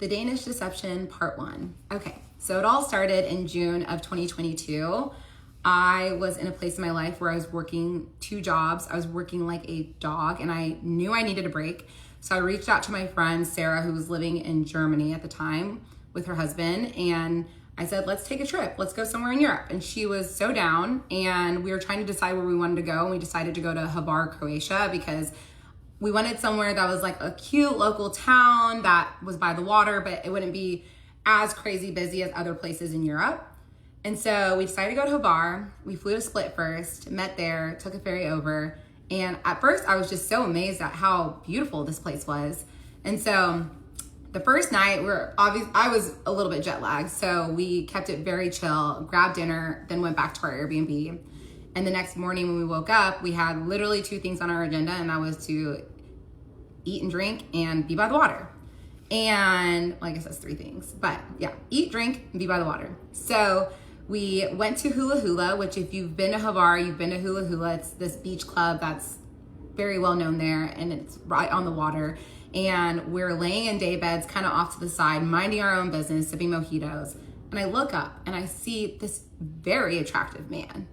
The Danish Deception, Part 1. Okay, so it all started in June of 2022. I was in a place in my life where I was working 2 jobs. I was working like a dog, and I knew I needed a break. So I reached out to my friend, Sarah, who was living in Germany at the time with her husband, and I said, let's take a trip. Let's go somewhere in Europe. And she was so down, and we were trying to decide where we wanted to go, and we decided to go to Hvar, Croatia, because we wanted somewhere that was like a cute local town that was by the water, but it wouldn't be as crazy busy as other places in Europe. And so we decided to go to Hvar. We flew to Split first, met there, took a ferry over. And at first I was just so amazed at how beautiful this place was. And so the first night I was a little bit jet lagged. So we kept it very chill, grabbed dinner, then went back to our Airbnb. And the next morning when we woke up, we had literally 2 things on our agenda, and that was to eat and drink and be by the water. And well, I guess that's 3 things, but yeah, eat, drink, and be by the water. So we went to Hula Hula, which if you've been to Hvar, you've been to Hula Hula. It's this beach club that's very well known there, and it's right on the water. And we're laying in day beds kind of off to the side, minding our own business, sipping mojitos. And I look up and I see this very attractive man.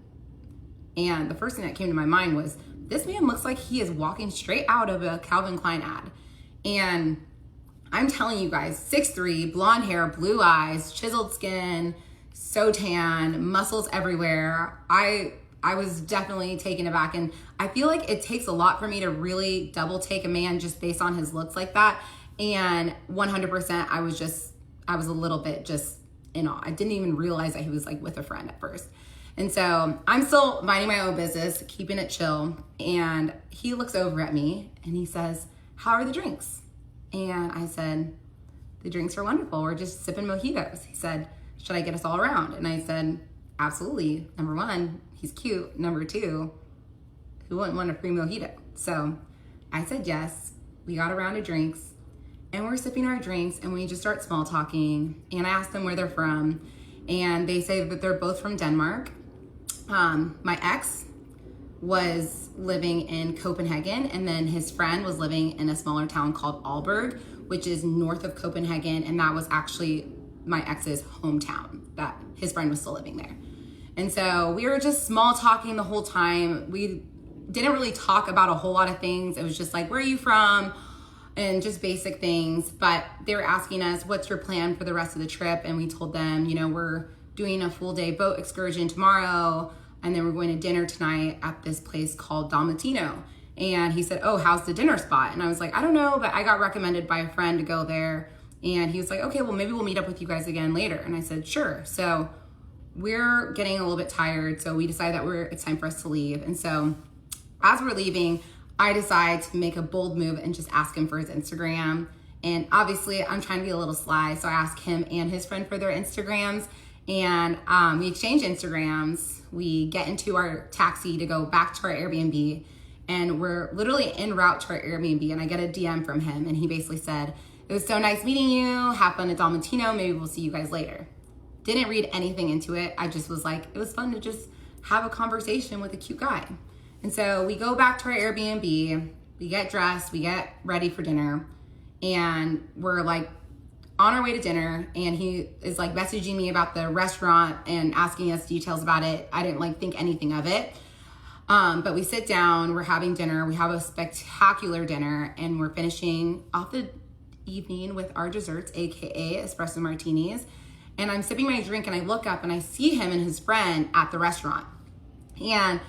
And the first thing that came to my mind was, this man looks like he is walking straight out of a Calvin Klein ad. And I'm telling you guys, 6'3", blonde hair, blue eyes, chiseled skin, so tan, muscles everywhere. I was definitely taken aback. And I feel like it takes a lot for me to really double take a man just based on his looks like that. And 100%, I was a little bit just in awe. I didn't even realize that he was like with a friend at first. And so I'm still minding my own business, keeping it chill. And he looks over at me and he says, how are the drinks? And I said, the drinks are wonderful. We're just sipping mojitos. He said, should I get us all around? And I said, absolutely. Number 1, he's cute. Number 2, who wouldn't want a free mojito? So I said yes. We got a round of drinks and we're sipping our drinks and we just start small talking. And I asked them where they're from. And they say that they're both from Denmark. My ex was living in Copenhagen, and then his friend was living in a smaller town called Aalborg, which is north of Copenhagen, and that was actually my ex's hometown, that his friend was still living there. And so we were just small talking the whole time. We didn't really talk about a whole lot of things. It was just like, where are you from? And just basic things. But they were asking us, what's your plan for the rest of the trip? And we told them, we're doing a full day boat excursion tomorrow, and then we're going to dinner tonight at this place called Dalmatino. And he said, oh, how's the dinner spot? And I was like, I don't know, but I got recommended by a friend to go there. And he was like, okay, well, maybe we'll meet up with you guys again later. And I said, sure. So we're getting a little bit tired, so we decided that it's time for us to leave. And so as we're leaving, I decide to make a bold move and just ask him for his Instagram. And obviously I'm trying to be a little sly, so I asked him and his friend for their Instagrams. And we exchange Instagrams. We get into our taxi to go back to our Airbnb, and we're literally en route to our Airbnb, and I get a DM from him, and he basically said, it was so nice meeting you. Have fun at Dalmatino. Maybe we'll see you guys later. Didn't read anything into it. I just was like, it was fun to just have a conversation with a cute guy. And so we go back to our Airbnb, we get dressed, we get ready for dinner, and we're like on our way to dinner, and he is like messaging me about the restaurant and asking us details about it. I didn't think anything of it. But we sit down, we're having dinner, we have a spectacular dinner, and we're finishing off the evening with our desserts, AKA espresso martinis. And I'm sipping my drink and I look up and I see him and his friend at the restaurant. And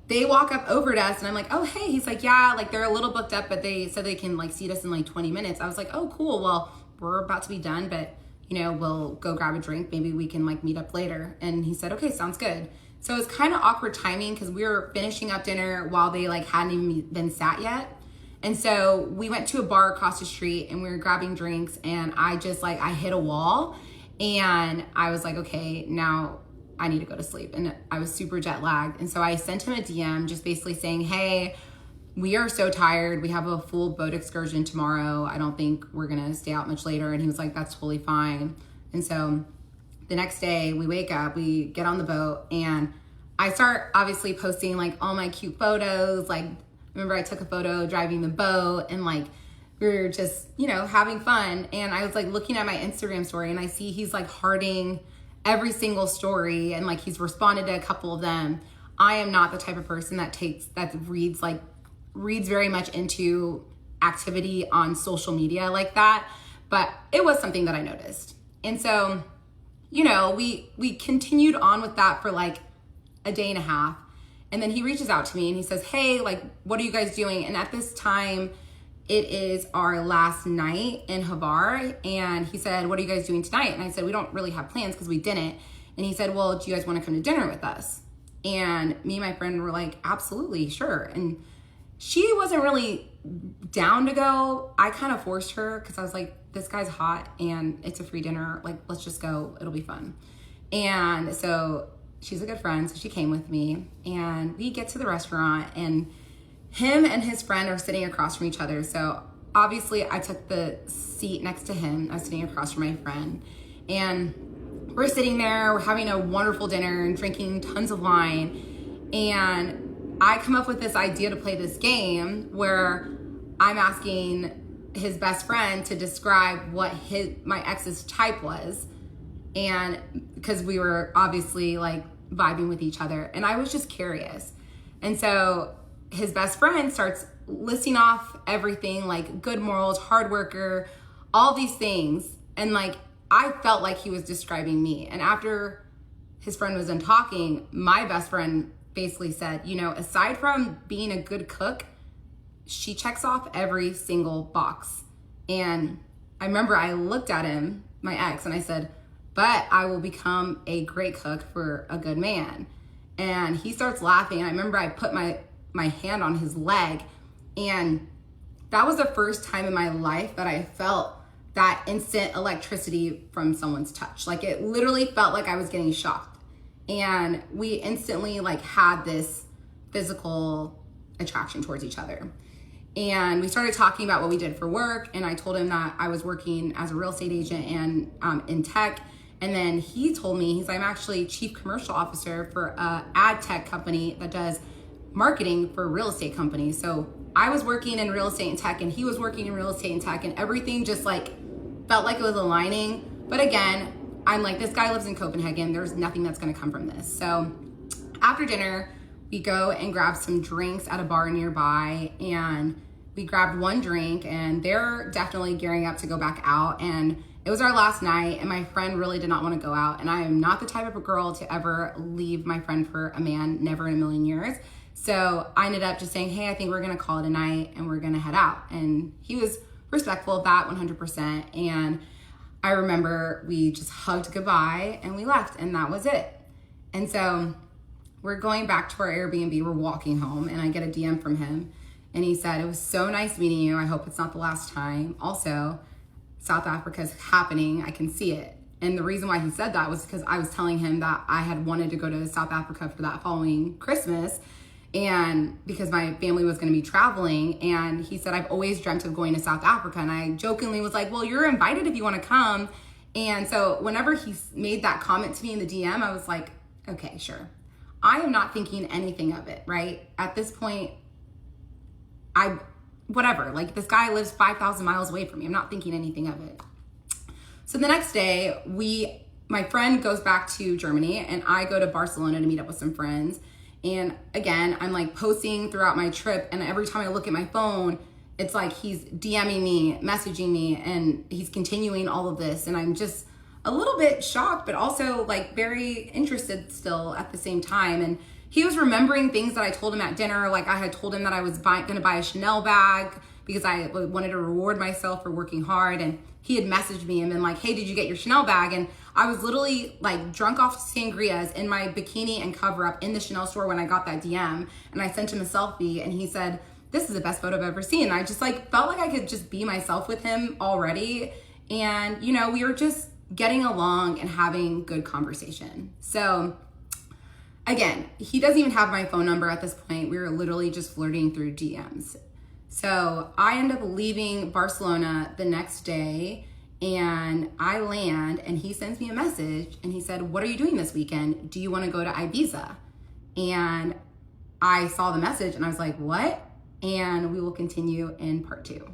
they walk up over to us and I'm like, oh, hey. He's like, yeah, they're a little booked up, but they said they can seat us in 20 minutes. I was like, oh, cool. Well, we're about to be done, but we'll go grab a drink. Maybe we can meet up later. And he said, okay, sounds good. So it's kind of awkward timing because we were finishing up dinner while they hadn't even been sat yet. And so we went to a bar across the street and we were grabbing drinks, and I just I hit a wall, and I was like, okay, now I need to go to sleep. And I was super jet lagged. And so I sent him a DM just basically saying, hey, we are so tired. We have a full boat excursion tomorrow. I don't think we're going to stay out much later. And he was like, that's totally fine. And so the next day we wake up, we get on the boat, and I start obviously posting all my cute photos. Remember I took a photo driving the boat, and we we were just, having fun. And I was like looking at my Instagram story and I see he's like hearting every single story and like he's responded to a couple of them. I am not the type of person that reads very much into activity on social media like that, but it was something that I noticed. And so, we continued on with that for like a day and a half. And then he reaches out to me and he says, hey, like, what are you guys doing? And at this time, it is our last night in Havar. And he said, what are you guys doing tonight? And I said, we don't really have plans because we didn't. And he said, well, do you guys want to come to dinner with us? And me and my friend were like, absolutely, sure. And she wasn't really down to go. I kind of forced her because I was like, this guy's hot and it's a free dinner. Like, let's just go. It'll be fun. And so she's a good friend. So she came with me and we get to the restaurant and him and his friend are sitting across from each other. So obviously I took the seat next to him. I was sitting across from my friend and we're sitting there, we're having a wonderful dinner and drinking tons of wine. And I come up with this idea to play this game where I'm asking his best friend to describe what my ex's type was. And because we were obviously like vibing with each other and I was just curious. And so his best friend starts listing off everything like good morals, hard worker, all these things. And like, I felt like he was describing me. And after his friend was done talking, my best friend basically said, aside from being a good cook, she checks off every single box. And I remember I looked at him, my ex, and I said, but I will become a great cook for a good man. And he starts laughing. And I remember I put my hand on his leg. And that was the first time in my life that I felt that instant electricity from someone's touch. Like it literally felt like I was getting shocked. And we instantly like had this physical attraction towards each other. And we started talking about what we did for work. And I told him that I was working as a real estate agent and in tech. And then he told me, he's like, I'm actually chief commercial officer for a ad tech company that does marketing for real estate companies. So I was working in real estate and tech and he was working in real estate and tech and everything just like felt like it was aligning. But again, I'm like, this guy lives in Copenhagen. There's nothing that's going to come from this. So after dinner, we go and grab some drinks at a bar nearby and we grabbed one drink and they're definitely gearing up to go back out. And it was our last night and my friend really did not want to go out. And I am not the type of a girl to ever leave my friend for a man, never in a million years. So I ended up just saying, hey, I think we're going to call it a night and we're going to head out. And he was respectful of that 100%. And I remember we just hugged goodbye and we left and that was it. And so we're going back to our Airbnb. We're walking home and I get a DM from him. And he said, it was so nice meeting you. I hope it's not the last time. Also, South Africa's happening. I can see it. And the reason why he said that was because I was telling him that I had wanted to go to South Africa for that following Christmas. And because my family was going to be traveling. And he said, I've always dreamt of going to South Africa. And I jokingly was like, well, you're invited if you want to come. And so whenever he made that comment to me in the DM, I was like, okay, sure. I am not thinking anything of it, right? At this point, whatever, like this guy lives 5,000 miles away from me. I'm not thinking anything of it. So the next day, my friend goes back to Germany and I go to Barcelona to meet up with some friends. And again, I'm like posting throughout my trip. And every time I look at my phone, it's like he's DMing me, messaging me, and he's continuing all of this. And I'm just a little bit shocked, but also like very interested still at the same time. And he was remembering things that I told him at dinner. Like I had told him that I was going to buy a Chanel bag because I wanted to reward myself for working hard. And he had messaged me and been like, hey, did you get your Chanel bag? And I was literally like drunk off sangrias in my bikini and cover up in the Chanel store when I got that DM. And I sent him a selfie and he said, this is the best photo I've ever seen. And I just like felt like I could just be myself with him already. And, we were just getting along and having good conversation. So again, he doesn't even have my phone number at this point. We were literally just flirting through DMs. So I end up leaving Barcelona the next day and I land and he sends me a message and he said, what are you doing this weekend? Do you want to go to Ibiza? And I saw the message and I was like, what? And we will continue in part 2.